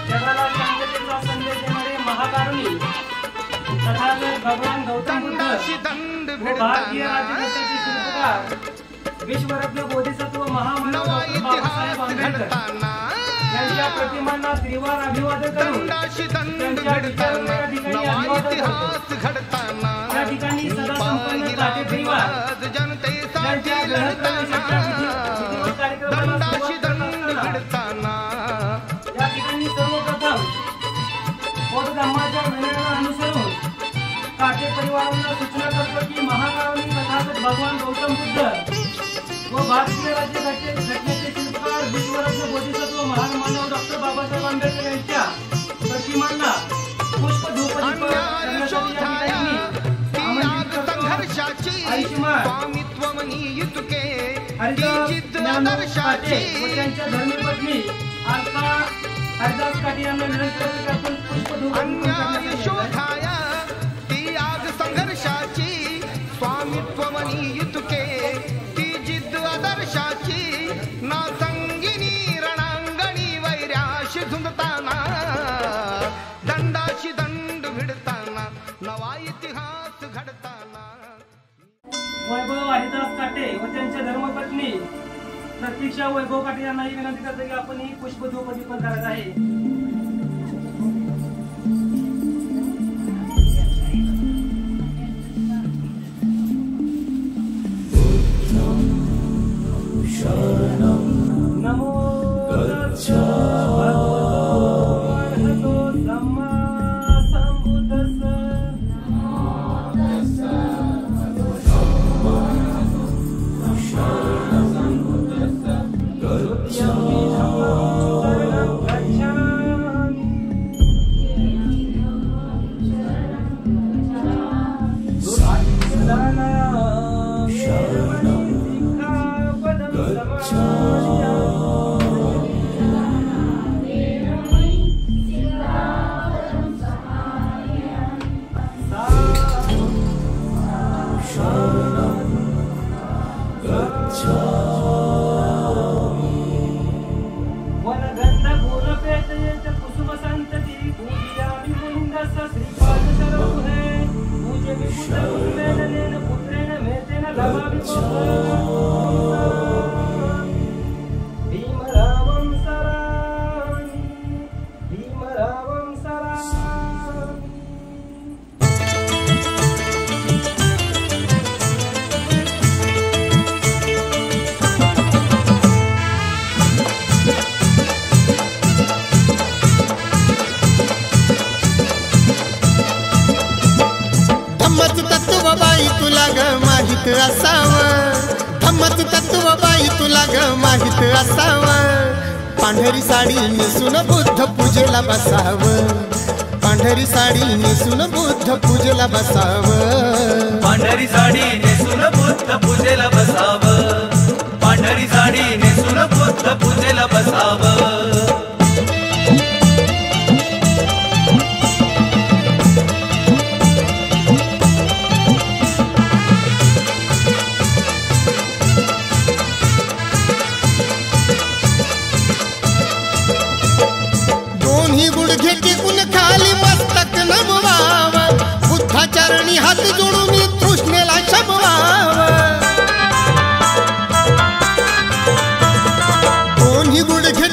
जगाला शांततेचा संदेश देणारे महाकारुणी तथागत भगवान गौतम बुद्ध व भारतीय राज्यघटनेचे शिल्पकार विश्वरत्न बोधिसत्व महामानव डॉक्टर बाबासाहेब आंबेडकर यांच्या प्रतिमांना त्रिवार अभिवादन करून त्यांच्या विचारांना या ठिकाणी अभिवादन करतो। या ठिकाणी सदा संपन्न काटे परिवार त्यांच्या ग्रहप्रवेशाच्या विधिवत कार्यक्रमाला सुरुवात करताना या ठिकाणी सर्वप्रथम बौद्ध धर्माच्या विनयाला अनुसरून काटे परिवारांना सूचना करतो की महाकारुणी तथागत भगवान गौतम बुद्ध व भारतीय राज्यघटनेचे शिल्पकार विश्वरत्न बोधिसत्व महामानव डॉक्टर बाबासाहेब आंबेडकर यांच्या प्रतिमांना पुष्पधूप करण्यासाठी या ठिकाणी हरिदास काटे व त्यांच्या धर्मपत्नी हरिदास काटे यांना विनंती पुष्पधूप वैभव हरिदास काटे व त्यांच्या धर्मपत्नी प्रतीक्षा वैभव काटे यांना ही विनंती करतो की आपण ही पुष्पधूप अर्पण करायचं आहे। नमो धम्मच तत्व बाई तुला ग माहित असावं। पांढरी साडी नेसून बुद्ध पूजेला बसावं, पांढरी साडी नेसून बुद्ध पूजेला बसावं, पांढरी साडी नेसून बुद्ध पूजेला बसावं, पांढरी साडी नेसून बुद्ध पूजेला बसावं। बुद्धाचरणी हात जोडून तृष्णेला शमवाव, दोन्ही गुडघे